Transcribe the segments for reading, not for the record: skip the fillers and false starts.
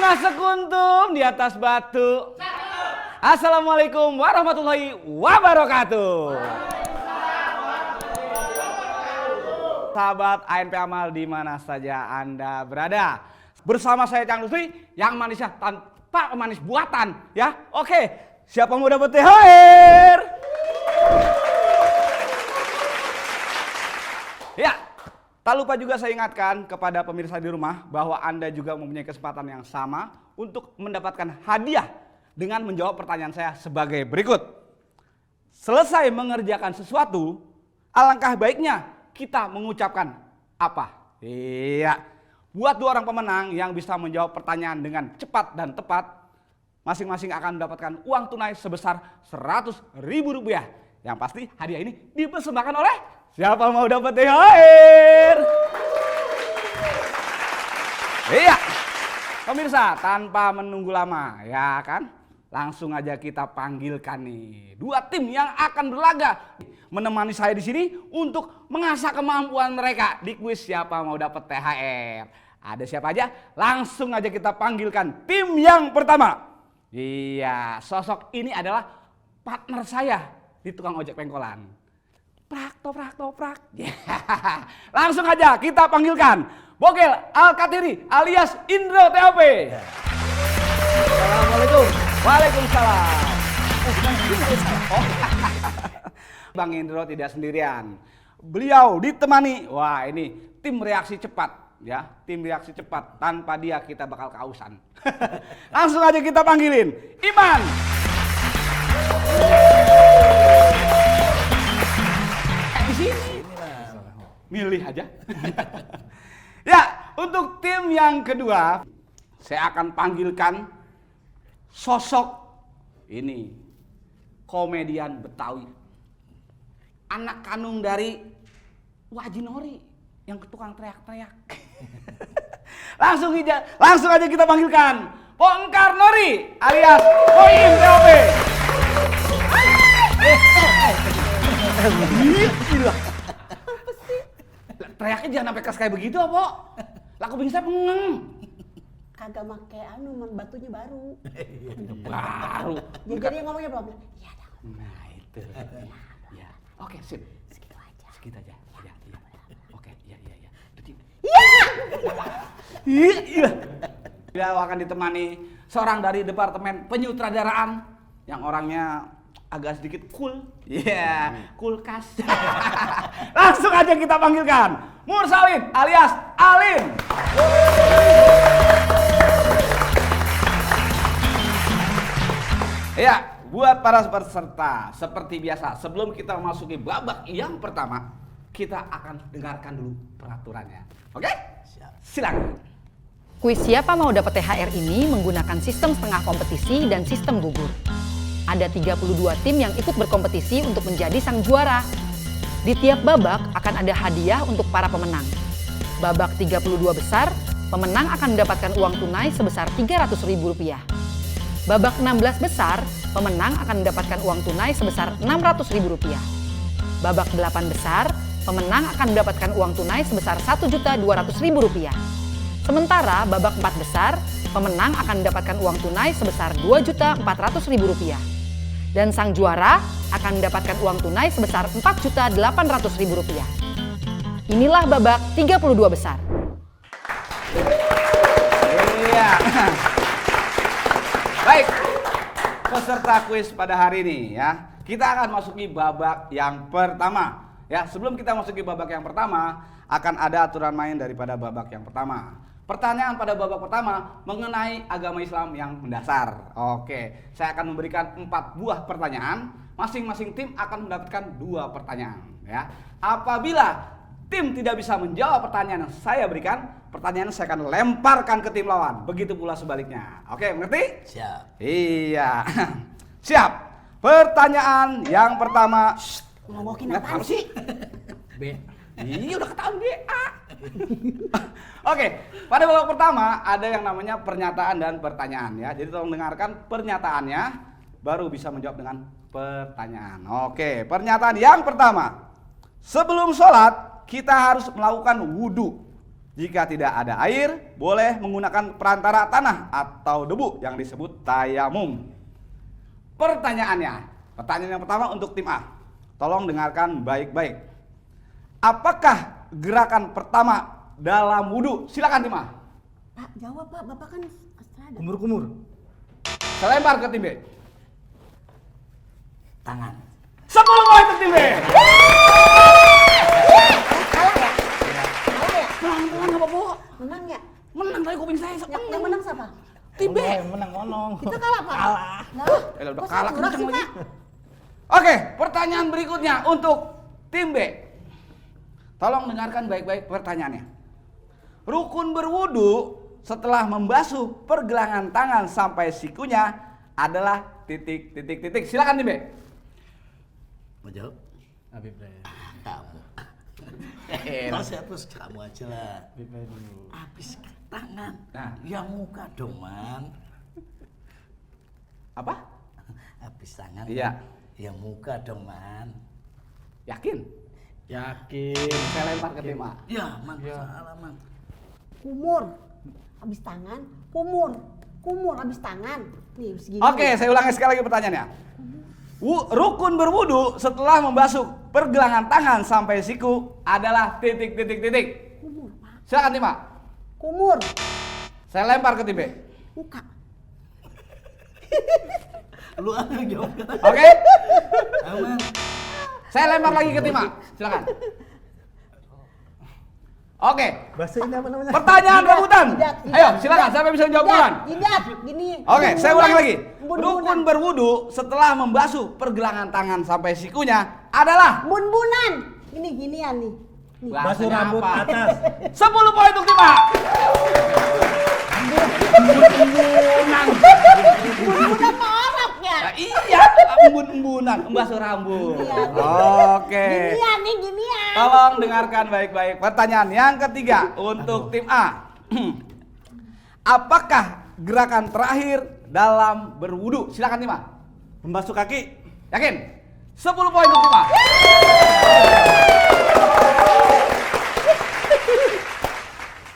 Setengah sekuntum di atas batu. Assalamualaikum warahmatullahi wabarakatuh. Sahabat ANP Amal di mana saja Anda berada. Bersama saya Cang Lutfi yang manisnya tanpa manis buatan ya. Oke, siapa mau dapat THR? Ya, tak lupa juga saya ingatkan kepada pemirsa di rumah bahwa Anda juga mempunyai kesempatan yang sama untuk mendapatkan hadiah dengan menjawab pertanyaan saya sebagai berikut. Selesai mengerjakan sesuatu, alangkah baiknya kita mengucapkan apa? Iya, buat dua orang pemenang yang bisa menjawab pertanyaan dengan cepat dan tepat, masing-masing akan mendapatkan uang tunai sebesar Rp100.000. Yang pasti hadiah ini dipersembahkan oleh siapa mau dapat THR? Iya, pemirsa, tanpa menunggu lama ya kan, langsung aja kita panggilkan nih dua tim yang akan berlaga menemani saya di sini untuk mengasah kemampuan mereka di kuis siapa mau dapat THR. Ada siapa aja? Langsung aja kita panggilkan tim yang pertama. Iya, sosok ini adalah partner saya di tukang ojek pengkolan. Prak, toprak, toprak. Langsung aja kita panggilkan Bokel Al-Katiri alias Indro TOP. Assalamualaikum. Waalaikumsalam. Oh, Bang Indro tidak sendirian. Beliau ditemani, wah ini tim reaksi cepat ya, tim reaksi cepat. Tanpa dia kita bakal kausan. Langsung aja kita panggilin Iman. Di sini. Milih aja. Ya, untuk tim yang kedua saya akan panggilkan sosok ini komedian Betawi. Anak kandung dari Wajinori yang tukang teriak-teriak. Langsung aja kita panggilkan Pongkar Nori alias Poim TOP. Gila. Teriaknya jangan sampai keras kayak begitu, apa? Laku bisa pengeng. Kagak make batunya baru. Baru. Jadi ngomongnya belum. Iya dah. Nah itu. Ya. Oke, sip. Segitu aja. Segitu aja. Ya, iya. Oke, iya. Iya. Iya. Beliau akan ditemani seorang dari Departemen Penyutradaraan yang orangnya agak sedikit cool. Iya, kulkas. Langsung aja kita panggilkan Mursalin alias Alin. Ya, buat para peserta, seperti biasa, sebelum kita memasuki babak yang pertama, kita akan dengarkan dulu peraturannya. Oke? Silakan. Kuis siapa mau dapat THR ini menggunakan sistem setengah kompetisi dan sistem gugur. Ada 32 tim yang ikut berkompetisi untuk menjadi sang juara. Di tiap babak akan ada hadiah untuk para pemenang. Babak 32 besar, pemenang akan mendapatkan uang tunai sebesar Rp300.000. Babak 16 besar, pemenang akan mendapatkan uang tunai sebesar Rp600.000. Babak 8 besar, pemenang akan mendapatkan uang tunai sebesar Rp1.200.000. Sementara babak 4 besar, pemenang akan mendapatkan uang tunai sebesar Rp2.400.000. Dan sang juara akan mendapatkan uang tunai sebesar Rp4.800.000. Inilah babak 32 besar. Iya. Baik, peserta kuis pada hari ini ya, kita akan masuki babak yang pertama. Ya, sebelum kita masuki babak yang pertama, akan ada aturan main daripada babak yang pertama. Pertanyaan pada babak pertama mengenai agama Islam yang mendasar. Oke, saya akan memberikan 4 buah pertanyaan. Masing-masing tim akan mendapatkan 2 pertanyaan. Ya, apabila tim tidak bisa menjawab pertanyaan yang saya berikan, pertanyaan saya akan lemparkan ke tim lawan. Begitu pula sebaliknya. Oke, mengerti? Siap. Iya. Siap. Pertanyaan yang pertama. Ngomokin Nggak apa tahu sih? B. Iya, udah ketahuan BA. Oke, pada babak pertama ada yang namanya pernyataan dan pertanyaan ya. Jadi tolong dengarkan pernyataannya, baru bisa menjawab dengan pertanyaan. Oke, pernyataan yang pertama. Sebelum sholat kita harus melakukan wudhu. Jika tidak ada air, boleh menggunakan perantara tanah atau debu yang disebut tayamum. Pertanyaan yang pertama untuk tim A. Tolong dengarkan baik-baik. Apakah gerakan pertama dalam wudhu? Silakan tim A. Pak, jawab Pak, Bapak kan astrada. Kumur-kumur. Saya lempar ke tim B. Tangan. 10 poin untuk tim B. Kalah ya? Pelan-pelan nggak apa-apa. Menang ya? Menang dari kuping saya. Yang menang siapa? Tim B. Menang monong. Kita kalah Pak. Kalah. Nah, Udah kok kalah saya curang kenceng sih, lagi. Pak? Oke, pertanyaan berikutnya untuk tim B. Tolong dengarkan baik-baik pertanyaannya. Rukun berwudu setelah membasuh pergelangan tangan sampai sikunya adalah titik. Silakan tim B. Mau jawab? Habib Daya. Kamu. Saya terus kamu aja lah. Habib Daya dulu. Habis tangan. Nah. Yang muka dong, Man. Apa? Habis tangan. Iya. Yang muka dong, Man. Yakin? Yakin. Saya lempar ke tim A. Ya, Man. Salah, Man. Kumur. Habis tangan, kumur. Kumur habis tangan. Nih, segini. Oke, saya ulangi sekali lagi pertanyaannya. Rukun berwudu setelah membasuh pergelangan tangan sampai siku adalah titik. Kumur, Pak. Silakan tim A. Kumur. Saya lempar ke tim B. Muka. Lu aja yang jawab. Oke? Aman. Saya lempar lagi ke tim A. Silakan. Oke. Bahasa ini apa namanya? Pertanyaan rebutan. Tidak. Ayo, silakan. Siapa yang bisa menjawab duluan? Tidak, gini. Oke, saya ulangi lagi. Bun-bunan. Rukun berwudu setelah membasuh pergelangan tangan sampai sikunya adalah Bun-bunan. Ginian nih. Nih. Basuh bahasanya rambut apa? atas. 10 poin untuk tim A. Embun-embunan. Bun-bunan mah Arab ya. Ya, iya, embun-embunan, membasuh rambut. Iya. Oke. Ginian. Tolong dengarkan baik-baik. Pertanyaan yang ketiga untuk tim A. Apakah gerakan terakhir dalam berwudu? Silakan tim A. Membasuh kaki. Yakin? 10 poin untuk tim A.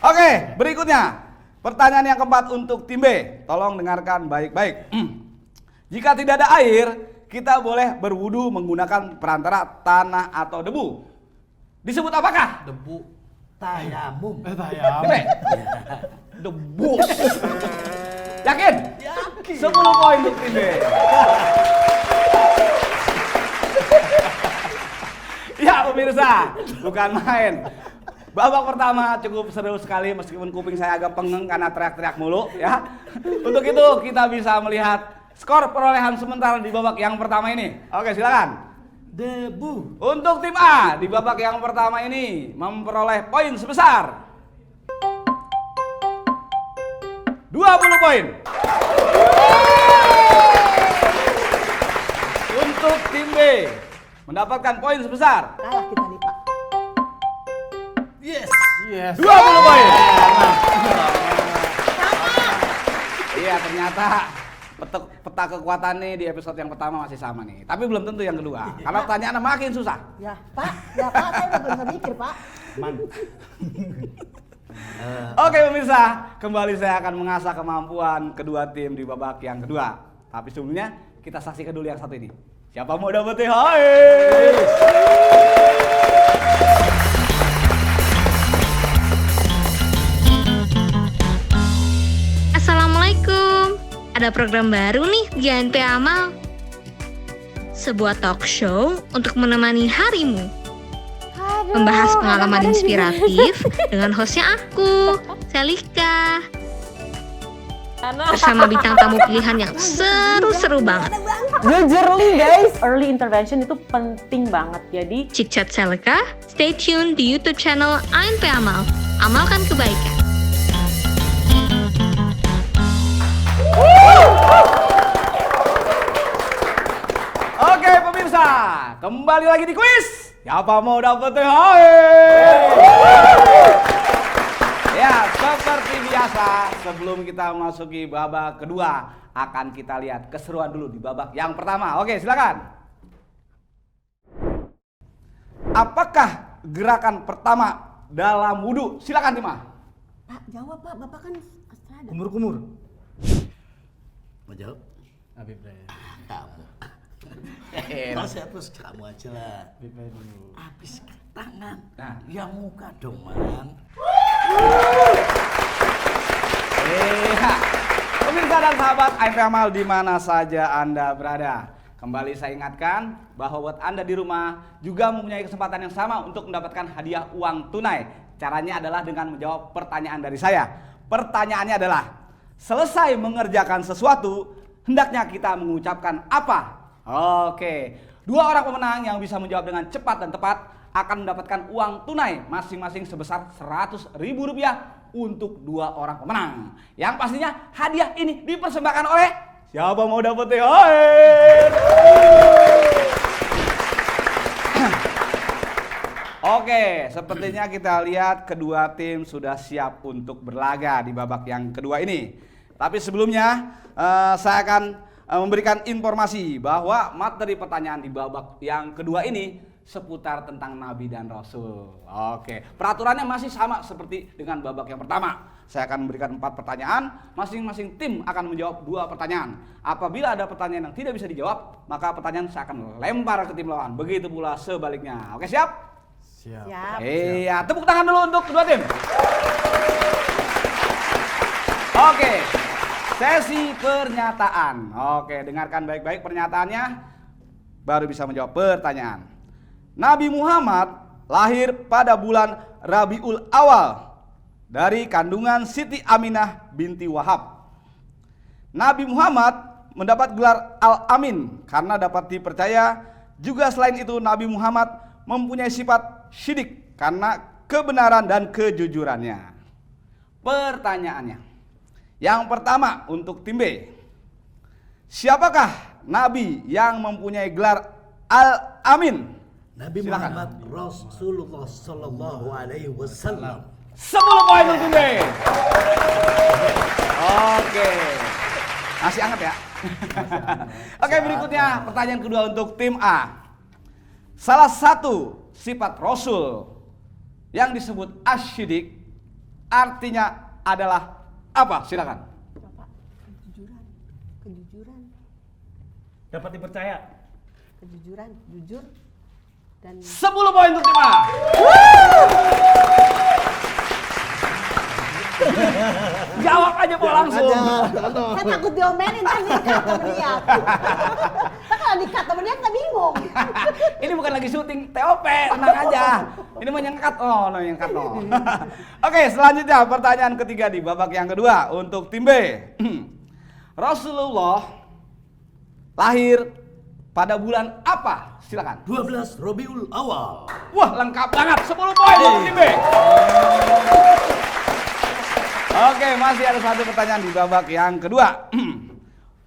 Oke, berikutnya. Pertanyaan yang keempat untuk tim B. Tolong dengarkan baik-baik. Jika tidak ada air, kita boleh berwudu menggunakan perantara tanah atau debu. Disebut apakah? Debu. Tayamum. Tayam. Tim B. Debu. Yakin? 10 poin untuk tim B. Ya pemirsa, bukan main. Babak pertama cukup seru sekali meskipun kuping saya agak pengeng karena teriak-teriak mulu ya. Untuk itu kita bisa melihat skor perolehan sementara di babak yang pertama ini. Oke, silakan. Debu. Untuk tim A di babak yang pertama ini memperoleh poin sebesar 20 poin. Untuk tim B mendapatkan poin sebesar Kalah kita nih Pak. Yes. Yes. 20 poin. Iya, ternyata peta kekuatan nih di episode yang pertama masih sama nih. Tapi belum tentu yang kedua. Karena pertanyaannya makin susah. Ya Pak, saya udah bisa mikir Pak. Man. Oke pemirsa, kembali saya akan mengasah kemampuan kedua tim di babak yang kedua. Tapi sebelumnya kita saksikan dulu yang satu ini. Siapa mau dapat THR? Assalamualaikum. Ada program baru nih di ANP Amal. Sebuah talk show untuk menemani harimu. Membahas pengalaman inspiratif dengan hostnya aku, Selika. Bersama bintang tamu pilihan yang seru-seru banget. Jujurly guys, early intervention itu penting banget. Jadi Chit-chat Selika, stay tune di YouTube channel ANP Amal. Amalkan kebaikan. Oke pemirsa, kembali lagi di kuis. Siapa mau dapat THR? Ya, seperti biasa, sebelum kita memasuki babak kedua, akan kita lihat keseruan dulu di babak yang pertama. Oke, silakan. Apakah gerakan pertama dalam wudhu? Silakan tim A. Pak, jawab Pak, Bapak kan Astrada. Kumur-kumur. Mau jawab? Habib Raya. Kamu. Masih hapus kamu aja lah. Habib Raya dulu. Habis tangan. Nah. Yang muka dong, Man. Iya. Pemirsa dan sahabat AMP Amal di mana saja Anda berada. Kembali saya ingatkan bahwa buat Anda di rumah juga mempunyai kesempatan yang sama untuk mendapatkan hadiah uang tunai. Caranya adalah dengan menjawab pertanyaan dari saya. Pertanyaannya adalah, selesai mengerjakan sesuatu, hendaknya kita mengucapkan apa? Oke, 2 orang pemenang yang bisa menjawab dengan cepat dan tepat akan mendapatkan uang tunai masing-masing sebesar Rp100.000 untuk 2 orang pemenang. Yang pastinya hadiah ini dipersembahkan oleh siapa mau dapat THR? Oke, sepertinya kita lihat kedua tim sudah siap untuk berlaga di babak yang kedua ini. Tapi sebelumnya saya akan memberikan informasi bahwa materi pertanyaan di babak yang kedua ini seputar tentang Nabi dan Rasul. Oke, peraturannya masih sama seperti dengan babak yang pertama. Saya akan memberikan 4 pertanyaan, masing-masing tim akan menjawab 2 pertanyaan. Apabila ada pertanyaan yang tidak bisa dijawab, maka pertanyaan saya akan lempar ke tim lawan. Begitu pula sebaliknya. Oke, siap? Siap. Siap. Iya, tepuk tangan dulu untuk kedua tim. Oke, sesi pernyataan. Oke, dengarkan baik-baik pernyataannya, baru bisa menjawab pertanyaan. Nabi Muhammad lahir pada bulan Rabiul Awal dari kandungan Siti Aminah binti Wahab. Nabi Muhammad mendapat gelar Al-Amin karena dapat dipercaya. Juga selain itu Nabi Muhammad mempunyai sifat syidik karena kebenaran dan kejujurannya. Pertanyaannya, yang pertama untuk tim B, siapakah Nabi yang mempunyai gelar Al-Amin? Nabi Silakan. Muhammad Rasulullah Sallallahu Alaihi Wasallam. 10 poin untuk tim B. Oke, masih hangat ya. Oke, berikutnya pertanyaan kedua untuk tim A. Salah satu sifat Rasul yang disebut asyidik artinya adalah apa? Silakan. Bapak, kejujuran. Kejujuran. Dapat dipercaya. Kejujuran, jujur dan 10 poin untuk tim A. Jawab aja po langsung. saya takut diomelin kan dikat sama dia. Saya kalau dikat sama dia kita bingung. Ini bukan lagi syuting TOP, tenang aja. Ini mau nyengkat, nyengkat. Oke, selanjutnya pertanyaan ketiga di babak yang kedua untuk tim B. Rasulullah lahir pada bulan apa? Silakan. 12 Rabiul Awal. Wah, lengkap banget. 10 poin untuk tim B. Oke, masih ada satu pertanyaan di babak yang kedua.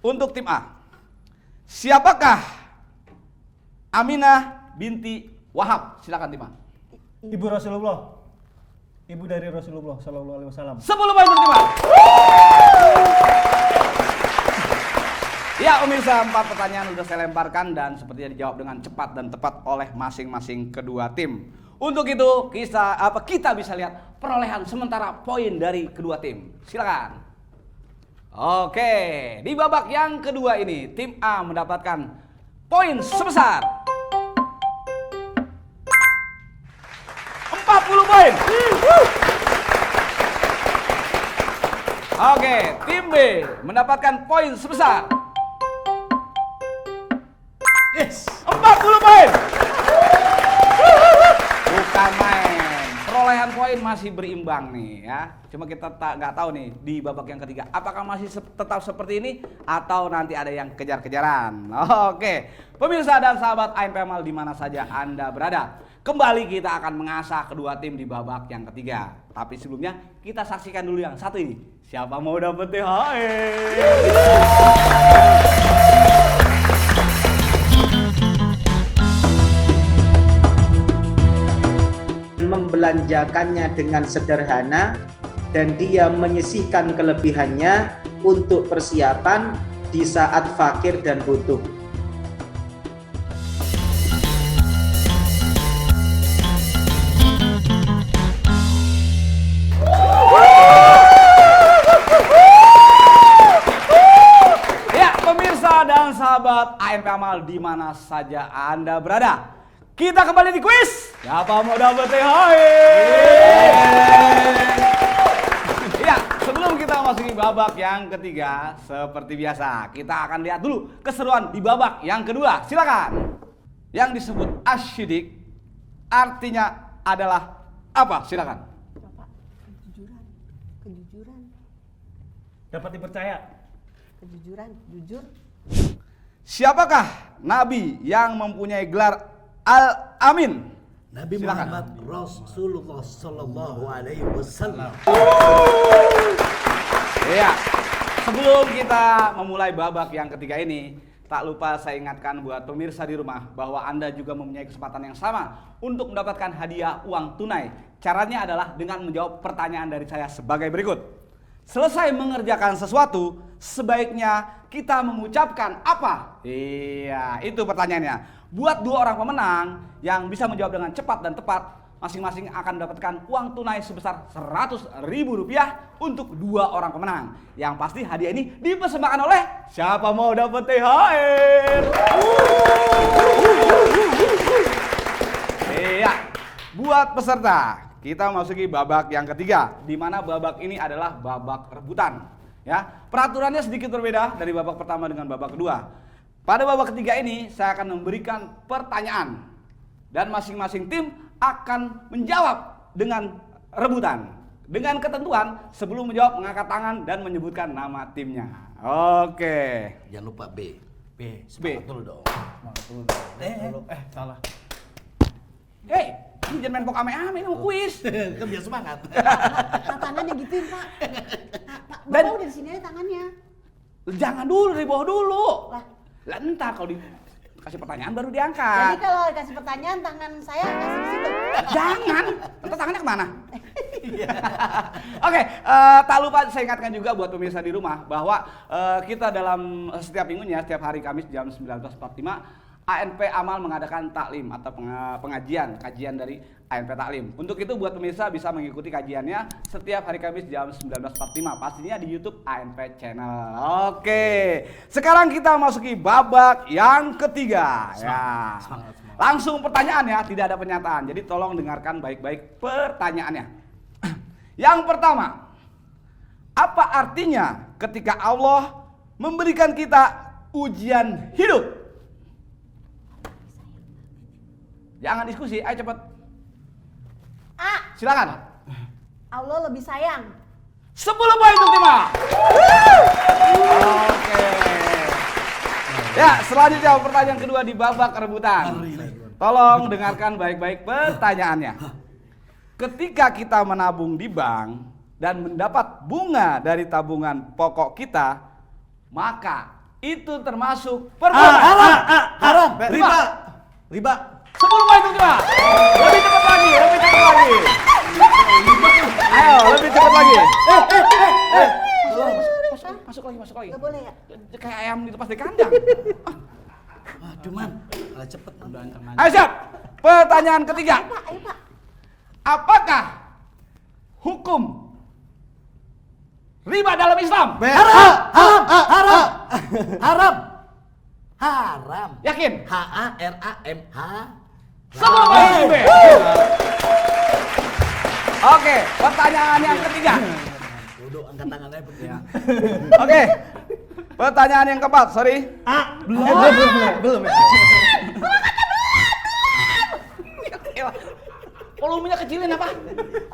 Untuk tim A. Siapakah Aminah binti Wahab? Silakan tim A. Ibu Rasulullah. Ibu dari Rasulullah Sallallahu Alaihi Wasallam. 10 poin untuk tim A. Ya, pemirsa, 4 pertanyaan sudah saya lemparkan dan sepertinya dijawab dengan cepat dan tepat oleh masing-masing kedua tim. Untuk itu, kita bisa lihat perolehan sementara poin dari kedua tim. Silakan. Oke, di babak yang kedua ini, tim A mendapatkan poin sebesar 40 poin. Oke, tim B mendapatkan poin sebesar 40 poin. Bukan main. Perolehan poin masih berimbang nih ya. Cuma kita nggak tahu nih di babak yang ketiga apakah masih tetap seperti ini atau nanti ada yang kejar-kejaran. Oke, pemirsa dan sahabat AMP Amal di mana saja Anda berada. Kembali kita akan mengasah kedua tim di babak yang ketiga. Tapi sebelumnya kita saksikan dulu yang satu ini. Siapa mau dapat THR? Membelanjakannya dengan sederhana dan dia menyisihkan kelebihannya untuk persiapan di saat fakir dan butuh. sahabat ANP Amal di mana saja Anda berada. Kita kembali di kuis. Siapa mau dapat THR? Ya, sebelum kita masuki babak yang ketiga, seperti biasa, kita akan lihat dulu keseruan di babak yang kedua. Silakan. Yang disebut asyidik artinya adalah apa? Silakan. Bapak, kejujuran, Dapat dipercaya. kejujuran, jujur. Siapakah nabi yang mempunyai gelar Al-Amin? Nabi Silakan. Muhammad Rasulullah Sallallahu Alaihi Wasallam. Iya. Sebelum kita memulai babak yang ketiga ini, tak lupa saya ingatkan buat pemirsa di rumah bahwa Anda juga mempunyai kesempatan yang sama untuk mendapatkan hadiah uang tunai. Caranya adalah dengan menjawab pertanyaan dari saya sebagai berikut. Selesai mengerjakan sesuatu, sebaiknya kita mengucapkan apa? Iya, itu pertanyaannya. Buat 2 orang pemenang yang bisa menjawab dengan cepat dan tepat, masing-masing akan mendapatkan uang tunai sebesar Rp100.000 untuk 2 orang pemenang. Yang pasti hadiah ini dipersembahkan oleh siapa mau dapat THR? Iya, buat peserta kita masuki babak yang ketiga, di mana babak ini adalah babak rebutan. Ya, peraturannya sedikit berbeda dari babak pertama dengan babak kedua. Pada babak ketiga ini saya akan memberikan pertanyaan dan masing-masing tim akan menjawab dengan rebutan. Dengan ketentuan sebelum menjawab mengangkat tangan dan menyebutkan nama timnya. Oke. Jangan lupa B. B. Semangat dulu dong. Salah. Hei, ini jangan main pok ame-ame, ini mau kuis. Kan biar semangat. Tangannya gituin, Pak. Pak, Dan- Bapak udah di sini aja tangannya. Jangan dulu, dari bawah dulu. Lah, Lah entar kalau dikasih pertanyaan baru jadi diangkat. kalau dikasih pertanyaan tangan saya kasih di situ. Jangan, entar tangannya kemana? Oke, tak lupa saya ingatkan juga buat pemirsa di rumah bahwa kita dalam setiap minggunya, setiap hari Kamis jam 19.45 ANP Amal mengadakan taklim atau kajian dari ANP Taklim. Untuk itu buat pemirsa bisa mengikuti kajiannya setiap hari Kamis jam 19.45, pastinya di YouTube ANP Channel. Oke, sekarang kita masuki babak yang ketiga. Ya. Langsung pertanyaan ya, tidak ada pernyataan. Jadi tolong dengarkan baik-baik pertanyaannya. Yang pertama, apa artinya ketika Allah memberikan kita ujian hidup? Jangan diskusi, ayo cepet. A. Silakan. Allah lebih sayang. 10 poin untuk tim A. Oke. Ya, selanjutnya pertanyaan kedua di babak rebutan. Tolong dengarkan baik-baik pertanyaannya. Ketika kita menabung di bank dan mendapat bunga dari tabungan pokok kita, maka itu termasuk perbuatan Haram. riba. 10 poin untuk tim A. Lebih cepat lagi, lebih cepat lagi. Ayo, lebih cepat lagi. Masuk lagi. Gak boleh ya? Kayak ayam dilepas dari kandang. Aduh man, kalah cepet. Ayo siap. Pertanyaan ketiga. Ayo Pak. Apakah hukum riba dalam Islam? Haram. Yakin? H-A-R-A-M-H. 10 poin. Oke, pertanyaan yang ketiga. Duduk angkat tangan aja penting. Oke. Pertanyaan yang keempat, sorry. Belum ya. Volumenya kecilin apa?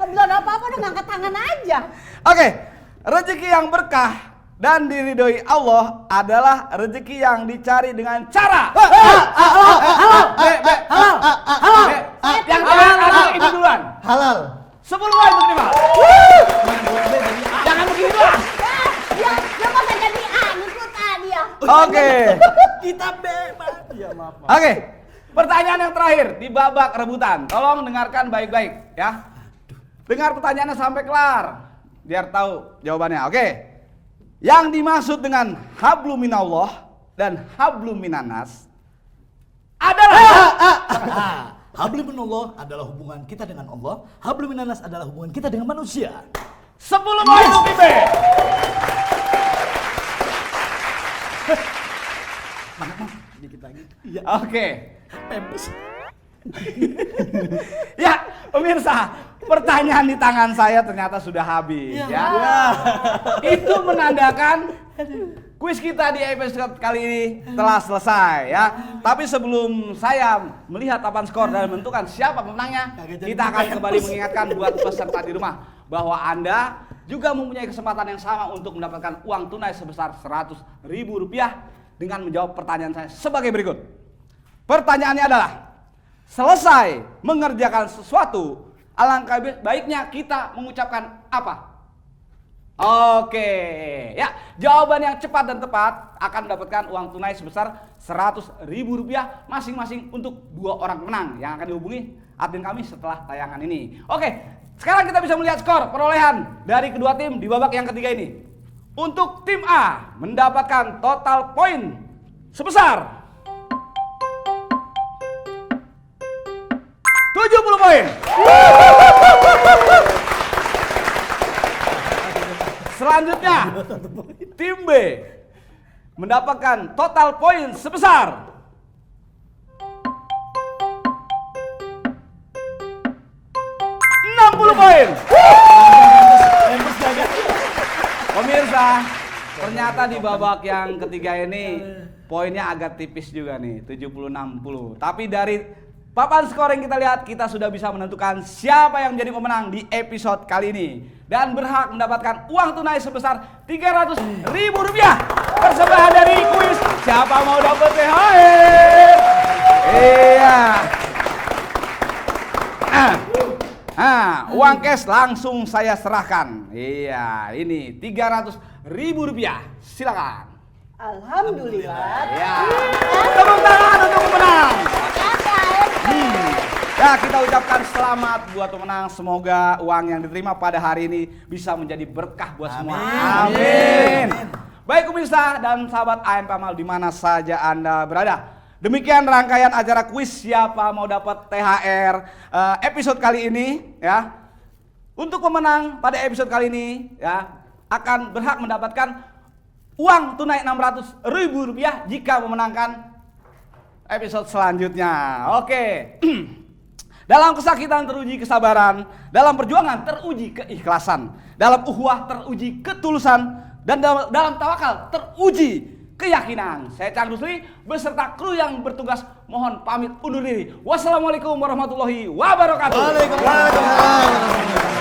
Oh, belum apa-apa udah ngangkat tangan aja. Oke, rezeki yang berkah dan diridhoi Allah adalah rezeki yang dicari dengan cara. Yang halal itu duluan. Halal. 10 poin untuk Nima. Jangan begini doang. Dia masa jadi A, ngikutan dia. Oke. Kita bebas. Iya, maaf. Oke. Pertanyaan yang terakhir di babak rebutan. Tolong dengarkan baik-baik ya. Dengar pertanyaannya sampai kelar biar tahu jawabannya. Oke. Yang dimaksud dengan hablum minallah dan hablum minanas adalah Hablum minallah adalah hubungan kita dengan Allah. Hablum minanas adalah hubungan kita dengan manusia. 10 poin untuk tim B. lagi. Iya. Oke. Pempes. Ya, pemirsa, pertanyaan di tangan saya ternyata sudah habis ya. Itu menandakan kuis kita di episode kali ini telah selesai ya. Tapi sebelum saya melihat papan skor dan menentukan siapa pemenangnya, kita akan kembali mengingatkan buat peserta di rumah bahwa Anda juga mempunyai kesempatan yang sama untuk mendapatkan uang tunai sebesar Rp100.000 dengan menjawab pertanyaan saya sebagai berikut. Pertanyaannya adalah, selesai mengerjakan sesuatu, alangkah baiknya kita mengucapkan apa? Oke, ya, jawaban yang cepat dan tepat akan mendapatkan uang tunai sebesar Rp100.000 masing-masing untuk 2 orang pemenang yang akan dihubungi admin kami setelah tayangan ini. Oke, sekarang kita bisa melihat skor perolehan dari kedua tim di babak yang ketiga ini. Untuk tim A mendapatkan total poin sebesar 70 poin. Selanjutnya, tim B mendapatkan total poin sebesar 60 poin. Pemirsa, ternyata di babak yang ketiga ini poinnya agak tipis juga nih, 70-60. Tapi dari papan skor yang kita lihat, kita sudah bisa menentukan siapa yang menjadi pemenang di episode kali ini dan berhak mendapatkan uang tunai sebesar Rp300.000 persembahan dari kuis Siapa Mau Dapat THR. Iya. Uang cash langsung saya serahkan. Iya, ini Rp300.000. Silakan. Alhamdulillah. Ya. Tepuk tangan untuk pemenang. Ya, kita ucapkan selamat buat pemenang. Semoga uang yang diterima pada hari ini bisa menjadi berkah buat semua. Amin. Baik pemirsa dan sahabat AMP Amal di mana saja Anda berada. Demikian rangkaian acara kuis Siapa Mau Dapat THR episode kali ini ya. Untuk pemenang pada episode kali ini ya akan berhak mendapatkan uang tunai Rp600.000 jika memenangkan episode selanjutnya. Oke. Dalam kesakitan teruji kesabaran, dalam perjuangan teruji keikhlasan, dalam ukhuwah teruji ketulusan, dan dalam tawakal teruji keyakinan. Saya Cang Rusli beserta kru yang bertugas mohon pamit undur diri. Wassalamualaikum warahmatullahi wabarakatuh. Waalaikumsalam.